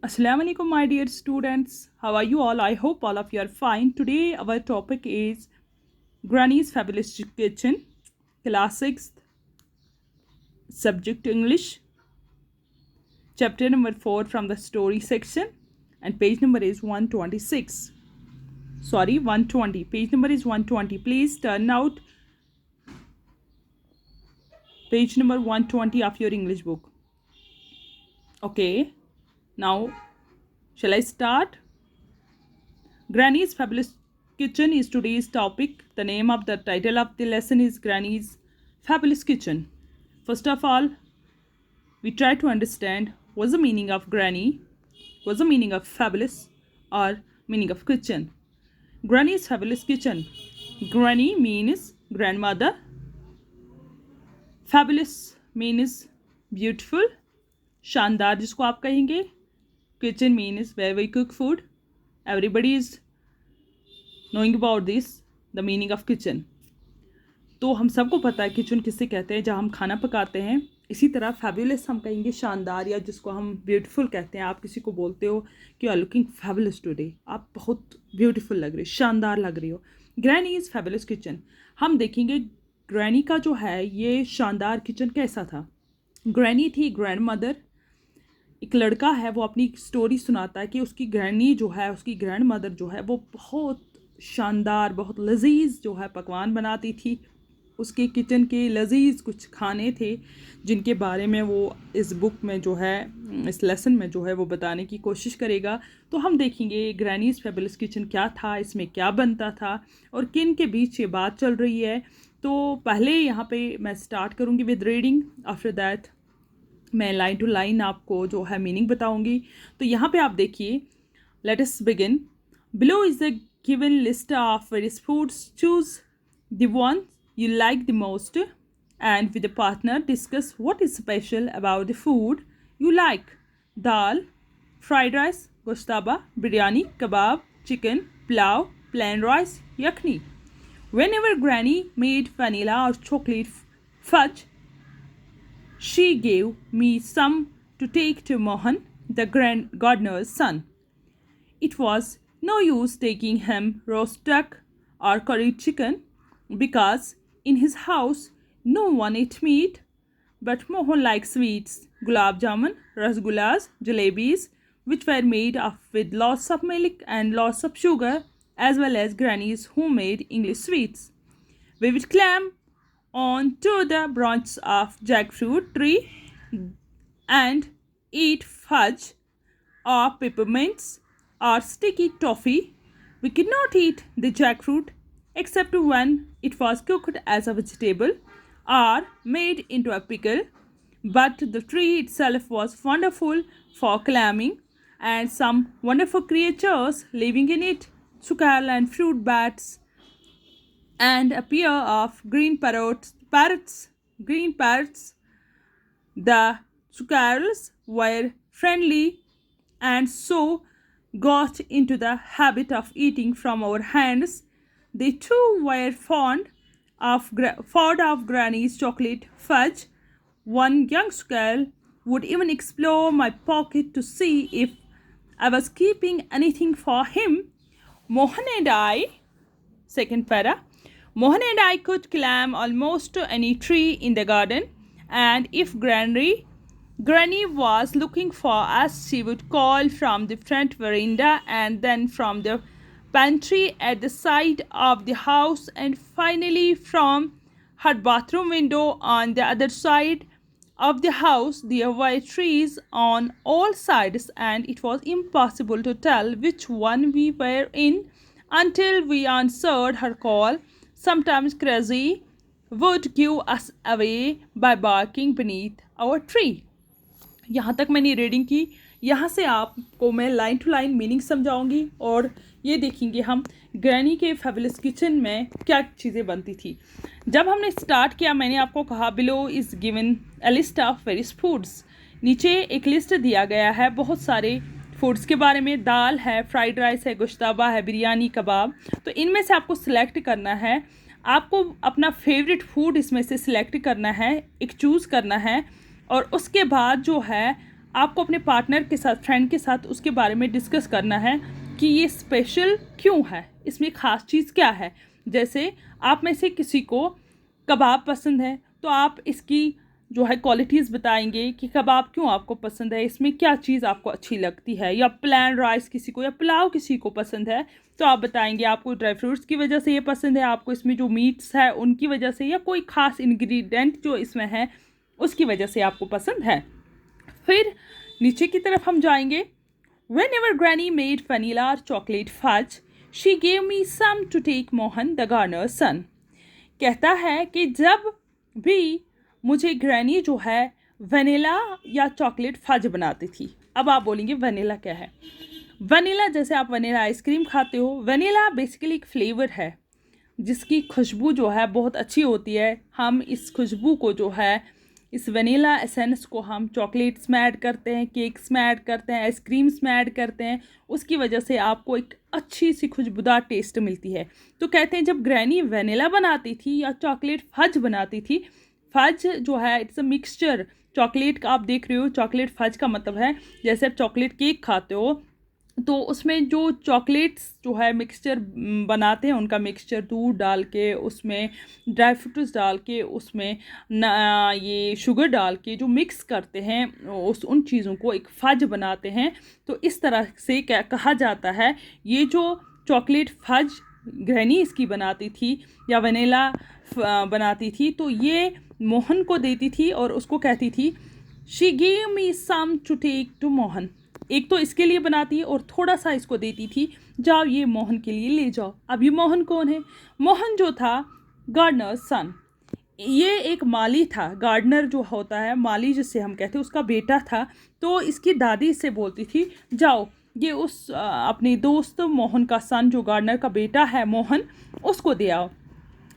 Assalamu alaikum, my dear students. How are you all? I hope all of you are fine. Today, our topic is Granny's Fabulous Kitchen, Class 6th, Subject English, Chapter number 4 from the story section, and page number is 126. Sorry, 120. Page number is 120. Please turn out page number 120 of your English book. Okay, now shall I start? Granny's Fabulous Kitchen is today's topic. The name of the title of the lesson is Granny's Fabulous Kitchen. First of all, we try to understand what's the meaning of granny, what's the meaning of fabulous, or meaning of kitchen. Granny's Fabulous Kitchen. Granny means grandmother. Fabulous means beautiful, शानदार जिसको आप कहेंगे. Kitchen means where we cook food. Everybody is knowing about this, the meaning of kitchen. तो हम सबको पता है kitchen किसे कहते हैं, जहाँ हम खाना पकाते हैं. इसी तरह फैबुलस हम कहेंगे शानदार, या जिसको हम ब्यूटीफुल कहते हैं. आप किसी को बोलते हो कि you are looking fabulous today, आप बहुत ब्यूटीफुल लग रही हो, शानदार लग रही हो. Granny is fabulous kitchen. हम देखेंगे ग्रैनी का जो है ये शानदार किचन कैसा था. ग्रैनी थी ग्रैंड मदर. एक लड़का है, वो अपनी स्टोरी सुनाता है कि उसकी ग्रैनी जो है, उसकी ग्रैंड मदर जो है, वो बहुत शानदार, बहुत लजीज जो है पकवान बनाती थी. उसके किचन के लजीज कुछ खाने थे जिनके बारे में वो इस बुक में जो है, इस लेसन में जो है वो बताने की कोशिश करेगा. तो हम देखेंगे ग्रैनीज़ फैबुलस किचन क्या था, इसमें क्या बनता था और किन के बीच ये बात चल रही है. तो पहले यहाँ पे मैं स्टार्ट करूँगी विद रीडिंग. आफ्टर दैट मैं लाइन टू लाइन आपको जो है मीनिंग बताऊँगी. तो यहाँ पे आप देखिए, let us begin. Below is the given list of various foods. Choose the one you like the most and with a partner discuss what is special about the food you like. Dal, fried rice, goshtaba, biryani, kebab, chicken, pulao, plain rice, yakhni. Whenever Granny made vanilla or chocolate fudge, she gave me some to take to Mohan, the gardener's son. It was no use taking him roast duck or curried chicken, because in his house no one ate meat. But Mohan liked sweets, gulab jamun, rasgullas, jalebis, which were made of with lots of milk and lots of sugar, as well as Granny's homemade English sweets. We would climb on to the branches of jackfruit tree and eat fudge or peppermints or sticky toffee. We could not eat the jackfruit except when it was cooked as a vegetable or made into a pickle. But the tree itself was wonderful for climbing, and some wonderful creatures living in it, squirrel and fruit bats, and a pair of green green parrots. The squirrels were friendly and so got into the habit of eating from our hands. They too were fond of Granny's chocolate fudge. One young squirrel would even explore my pocket to see if I was keeping anything for him. Mohan and I, second para, Mohan and I could climb almost to any tree in the garden, and if Granny was looking for us, she would call from the front veranda and then from the pantry at the side of the house, and finally from her bathroom window on the other side of the house. There were trees on all sides, and it was impossible to tell which one we were in until we answered her call. Sometimes Crazy would give us away by barking beneath our tree. यहाँ तक मैंने reading की. यहाँ से आपको मैं line to line meaning समझाऊंगी और ये देखेंगे हम ग्रैनी के फैबुलस किचन में क्या चीज़ें बनती थी. जब हमने स्टार्ट किया, मैंने आपको कहा below is given a list of various foods. नीचे एक लिस्ट दिया गया है बहुत सारे फूड्स के बारे में. दाल है, फ्राइड राइस है, गोश्ताबा है, बिरयानी, कबाब. तो इनमें से आपको सिलेक्ट करना है, आपको अपना फेवरेट फूड इसमें से सिलेक्ट करना है, एक चूज़ करना है, और उसके बाद जो है आपको अपने पार्टनर के साथ, फ्रेंड के साथ उसके बारे में डिस्कस करना है कि ये स्पेशल क्यों है, इसमें ख़ास चीज़ क्या है। जैसे आप में से किसी को कबाब पसंद है तो आप इसकी जो है क्वालिटीज़ बताएंगे कि कबाब क्यों आपको पसंद है, इसमें क्या चीज़ आपको अच्छी लगती है। या प्लेन राइस किसी को, या पुलाव किसी को पसंद है तो आप बताएंगे आपको ड्राई फ्रूट्स की वजह से ये पसंद है, आपको इसमें जो मीट्स है उनकी वजह से, या कोई ख़ास इंग्रेडिएंट जो इसमें है उसकी वजह से आपको पसंद है। फिर नीचे की तरफ हम जाएंगे। Whenever Granny made vanilla or chocolate fudge, she gave me some to take Mohan the gardener's son. कहता है कि जब भी मुझे ग्रैनी जो है वनीला या चॉकलेट फज बनाती थी। अब आप बोलेंगे वनीला क्या है? वनीला, जैसे आप वनीला आइसक्रीम खाते हो, वनीला बेसिकली एक फ्लेवर है जिसकी खुशबू जो है बहुत अच्छी होती है। हम इस खुशबू को जो है, इस वनीला एसेंस को हम चॉकलेट्स में ऐड करते हैं, केक्स में ऐड करते हैं, आइसक्रीम्स में ऐड करते हैं, उसकी वजह से आपको एक अच्छी सी खुशबूदार टेस्ट मिलती है। तो कहते हैं जब ग्रैनी वनीला बनाती थी या चॉकलेट फज बनाती थी, फज जो है इट्स अ मिक्सचर, चॉकलेट का आप देख रहे हो, चॉकलेट फज का मतलब है जैसे आप चॉकलेट केक खाते हो तो उसमें जो चॉकलेट्स जो है मिक्सचर बनाते हैं, उनका मिक्सचर दूध डाल के, उसमें ड्राई फ्रूट्स डाल के, उसमें ये शुगर डाल के जो मिक्स करते हैं, उन चीज़ों को एक फज बनाते हैं। तो इस तरह से क्या कहा जाता है, ये जो चॉकलेट फज ग्रैनी इसकी बनाती थी या वनीला बनाती थी तो ये मोहन को देती थी और उसको कहती थी she give me some to take to Mohan. एक तो इसके लिए बनाती है और थोड़ा सा इसको देती थी, जाओ ये मोहन के लिए ले जाओ। अब ये मोहन कौन है? मोहन जो था गार्डनर सन, ये एक माली था। गार्डनर जो होता है, माली जिसे हम कहते हैं, उसका बेटा था। तो इसकी दादी इससे बोलती थी जाओ ये उस अपने दोस्त मोहन का सन, जो गार्डनर का बेटा है मोहन, उसको दे आओ।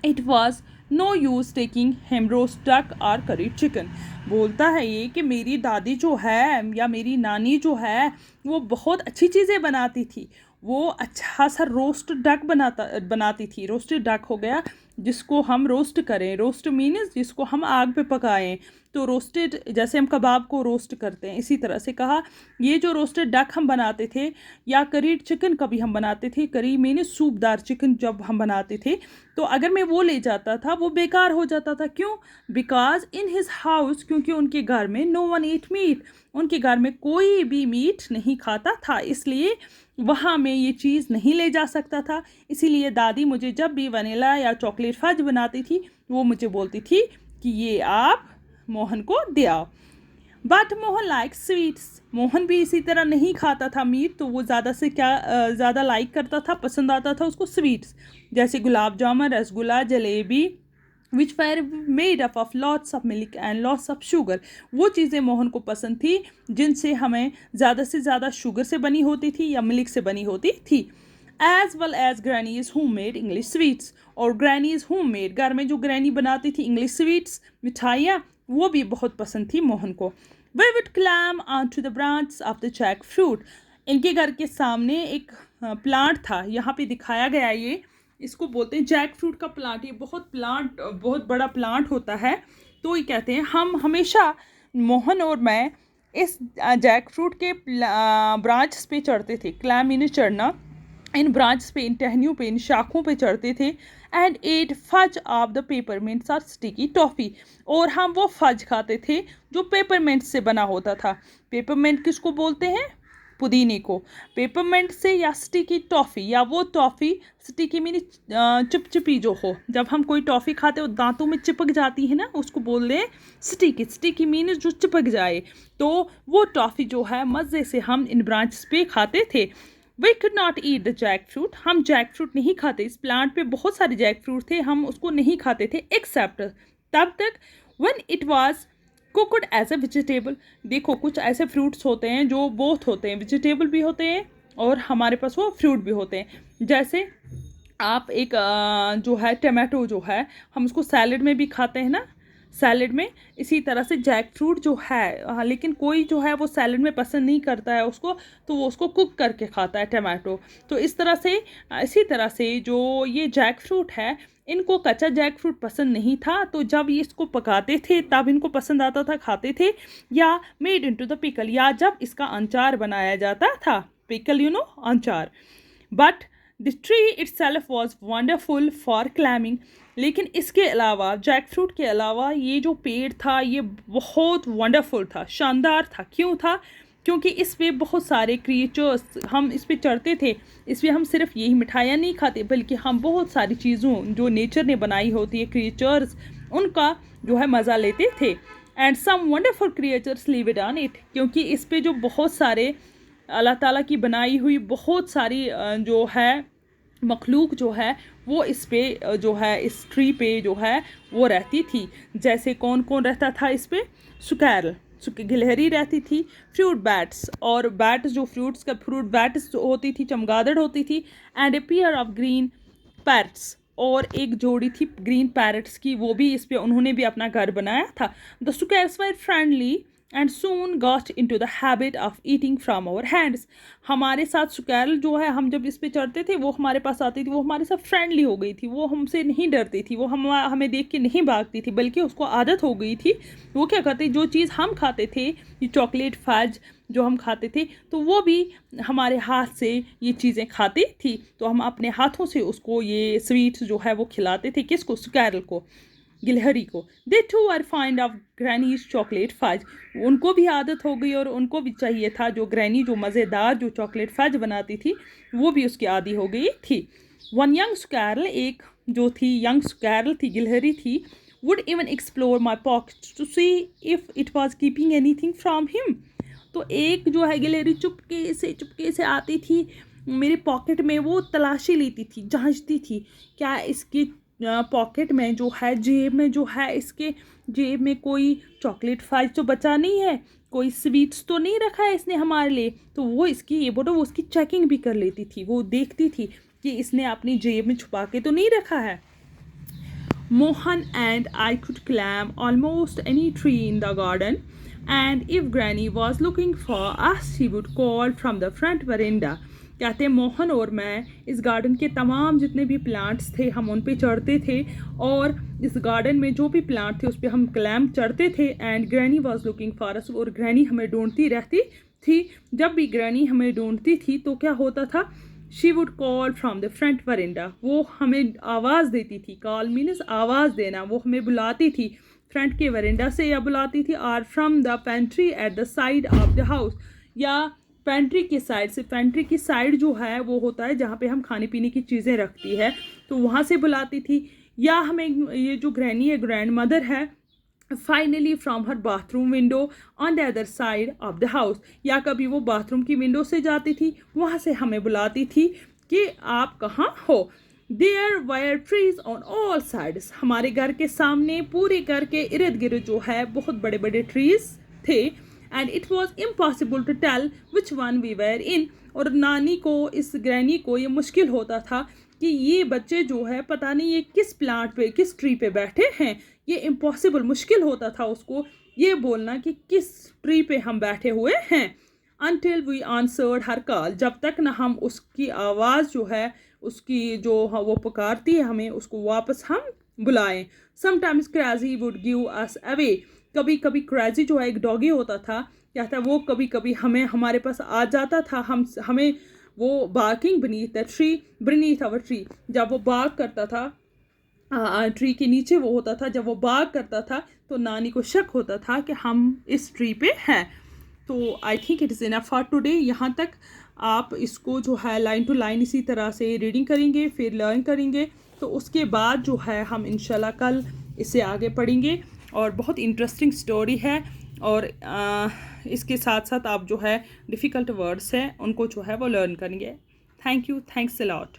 It was no use taking him roast duck और करी चिकन। बोलता है ये कि मेरी दादी जो है या मेरी नानी जो है वो बहुत अच्छी चीज़ें बनाती थी। वो अच्छा सा रोस्ट डक बनाती थी। रोस्टेड डक हो गया जिसको हम रोस्ट करें, रोस्ट मीन्स जिसको हम आग पे पकाएं। तो रोस्टेड जैसे हम कबाब को रोस्ट करते हैं, इसी तरह से कहा ये जो रोस्टेड डक हम बनाते थे, या करीड चिकन कभी हम बनाते थे, करी मीन्स सूपदार चिकन जब हम बनाते थे, तो अगर मैं वो ले जाता था वो बेकार हो जाता था। क्यों? बिकॉज इन हिज हाउस, क्योंकि उनके घर में नो वन ईट मीट, उनके घर में कोई भी मीट नहीं खाता था, इसलिए वहाँ मैं ये चीज़ नहीं ले जा सकता था। इसीलिए दादी मुझे जब भी वनीला या चॉकलेट फज बनाती थी वो मुझे बोलती थी कि ये आप मोहन को दे आओ। But Mohan like sweets, Mohan भी इसी तरह नहीं खाता था मीट, तो वो ज़्यादा से ज़्यादा लाइक करता था, पसंद आता था उसको स्वीट्स, जैसे gulab jamun, rasgulla, jalebi, which were made up of lots of milk and lots of sugar। वो चीज़ें मोहन को पसंद थी जिनसे हमें ज़्यादा से ज़्यादा शुगर से बनी होती थी या मिल्क से बनी होती थी। As well as granny's home made English sweets, और ग्रैनीज होम मेड, घर में जो ग्रैनी बनाती थी इंग्लिश स्वीट्स, मिठाइयाँ, वो भी बहुत पसंद थी मोहन को। They would climb on to the branch of the Jack fruit. इनके घर के सामने एक प्लांट था, यहाँ पे दिखाया गया, ये इसको बोलते हैं जैक फ्रूट का प्लांट। ये बहुत बड़ा प्लांट होता है। तो ये कहते हैं हम हमेशा, मोहन और मैं, इस जैक फ्रूट के ब्रांच पे चढ़ते थे। क्लाइम मीन्स चढ़ना, इन ब्रांच पे, इन टहनियों पे, इन शाखों पे चढ़ते थे। And ate fudge of the peppermints और स्टिकी टॉफ़ी, और हम वो फज खाते थे जो पेपरमिंट से बना होता था। पेपरमिंट किसको बोलते हैं? पुदीने को। पेपरमिंट से, या स्टिकी टॉफ़ी, या वो टॉफ़ी, स्टिकी मीन चिपचिपी जो हो, जब हम कोई टॉफ़ी खाते हो दांतों में चिपक जाती है ना, उसको बोल रहे हैं स्टिकी। स्टिकी मीन जो चिपक जाए, तो वो टॉफ़ी जो है मज़े से हम इन ब्रांच पे खाते थे। We could not eat the Jack fruit, हम जैक फ्रूट नहीं खाते। इस प्लांट पे बहुत सारे जैक फ्रूट थे, हम उसको नहीं खाते थे, एक्सेप्ट तब तक when it was cooked as a vegetable. देखो कुछ ऐसे फ्रूट्स होते हैं जो बोथ होते हैं, वेजिटेबल भी होते हैं और हमारे पास वो फ्रूट भी होते हैं। जैसे आप एक जो है टमाटो जो है, हम उसको सैलड में भी खाते हैं ना, सैलड में। इसी तरह से जैक फ्रूट जो है, हाँ, लेकिन कोई जो है वो सैलड में पसंद नहीं करता है उसको, तो वो उसको कुक करके खाता है टमाटो। तो इसी तरह से जो ये जैक फ्रूट है, इनको कच्चा जैक फ्रूट पसंद नहीं था, तो जब ये इसको पकाते थे तब इनको पसंद आता था, खाते थे, या मेड इनटू द पिकल, या जब इसका अचार बनाया जाता था, पिकल अचार। But the tree itself was wonderful for climbing. लेकिन इसके अलावा, जैक फ्रूट के अलावा, ये जो पेड़ था ये बहुत वंडरफुल था, शानदार था। क्यों था? क्योंकि इस पे बहुत सारे क्रिएचर्स, हम इस पे चढ़ते थे, इस पे हम सिर्फ यही मिठाइयाँ नहीं खाते, बल्कि हम बहुत सारी चीज़ों जो नेचर ने बनाई होती है, क्रिएचर्स, उनका जो है मज़ा लेते थे। And some wonderful creatures live it on it, क्योंकि इस पे जो बहुत सारे अल्लाह ताला की बनाई हुई बहुत सारी जो है मखलूक जो है वो इस पे जो है इस ट्री पे जो है वो रहती थी। जैसे कौन कौन रहता था इस पे? सुकैरल, गिलहरी रहती थी, फ्रूट बैट्स, और बैट्स जो फ्रूट बैट्स होती थी, चमगादड़ होती थी, and a pair of green parrots, और एक जोड़ी थी ग्रीन पैरट्स की, वो भी इस पे उन्होंने भी अपना घर बनाया था। The squirrels were friendly and soon got into the habit of eating from our hands. हमारे साथ सुकैरल जो है, हम जब इस पे चढ़ते थे वो हमारे पास आती थी, वो हमारे साथ फ्रेंडली हो गई थी, वो हमसे नहीं डरती थी, वो हमें देख के नहीं भागती थी, बल्कि उसको आदत हो गई थी। वो क्या करती, जो चीज़ हम खाते थे, ये चॉकलेट फज जो हम खाते थे, तो वो भी हमारे हाथ से ये चीज़ें खाती थी, तो हम अपने हाथों से उसको ये स्वीट्स जो है वो खिलाते थे। किसको? सुकैरल को, गिलहरी को। They too are fond of granny's chocolate fudge. उनको भी आदत हो गई और उनको भी चाहिए था, जो ग्रैनी जो मज़ेदार जो चॉकलेट फज बनाती थी, वो भी उसकी आदी हो गई थी। वन यंग सुकैरल, एक जो थी यंग सुकैरल थी, गिलहरी थी, would even explore my pocket to see if it was keeping anything from him. तो एक जो है गिलहरी चुपके से आती थी मेरे पॉकेट में, वो तलाशी लेती थी, जांचती थी क्या इसके पॉकेट में जो है, जेब में जो है, इसके जेब में कोई चॉकलेट फज तो बचा नहीं है, कोई स्वीट्स तो नहीं रखा है इसने हमारे लिए। तो वो वो उसकी चेकिंग भी कर लेती थी, वो देखती थी कि इसने अपनी जेब में छुपा के तो नहीं रखा है। Mohan and I could climb almost any tree in the garden, and if Granny was looking for us, she would call from the front veranda. कहते मोहन और मैं इस गार्डन के तमाम जितने भी प्लांट्स थे हम उन पे चढ़ते थे, और इस गार्डन में जो भी प्लांट थे उस पर हम क्लैम्ब चढ़ते थे। And granny was looking for us, और ग्रैनी हमें ढूंढती रहती थी। जब भी ग्रैनी हमें ढूंढती थी तो क्या होता था, she would call from the front veranda, वो हमें आवाज़ देती थी। कॉल मीन्स आवाज़ देना, वो हमें बुलाती थी फ्रंट के वरिंडा से, या बुलाती थी or from the pantry at the side of the house, या पेंट्री की साइड से। पेंट्री की साइड जो है वो होता है जहाँ पे हम खाने पीने की चीज़ें रखती है, तो वहाँ से बुलाती थी। या हमें ये जो ग्रैनी है, ग्रैंड मदर है, finally from her bathroom window on the other side of the house, या कभी वो बाथरूम की विंडो से जाती थी, वहाँ से हमें बुलाती थी कि आप कहाँ हो। There were trees on all sides, हमारे घर के सामने पूरे घर के इर्द गिर्द जो है बहुत बड़े बड़े ट्रीज थे। And it was impossible to tell which one we were in, और नानी को, इस ग्रैनी को ये मुश्किल होता था कि ये बच्चे जो है पता नहीं ये किस प्लांट पे, किस ट्री पे बैठे हैं। ये इम्पॉसिबल, मुश्किल होता था उसको ये बोलना कि किस ट्री पे हम बैठे हुए हैं। Until we answered her call, जब तक ना हम उसकी आवाज़ जो है, उसकी जो वो पुकारती है हमें, उसको वापस हम बुलाएं। Sometimes crazy would give us away, कभी कभी क्रेजी जो है एक डॉगी होता था, क्या था, वो कभी कभी हमारे पास आ जाता था। हमें वो बार्किंग बीनीथ आवर ट्री, जब वो बार्क करता था ट्री के नीचे वो होता था, जब वो बार्क करता था तो नानी को शक होता था कि हम इस ट्री पे हैं। तो I think it is enough for today. यहाँ तक आप इसको जो है लाइन टू लाइन इसी तरह से रीडिंग करेंगे, फिर लर्न करेंगे, तो उसके बाद जो है हम इंशाल्लाह कल इससे आगे पढ़ेंगे। और बहुत इंटरेस्टिंग स्टोरी है, और इसके साथ साथ आप जो है डिफ़िकल्ट वर्ड्स हैं उनको जो है वो लर्न करेंगे। Thank you, thanks a lot.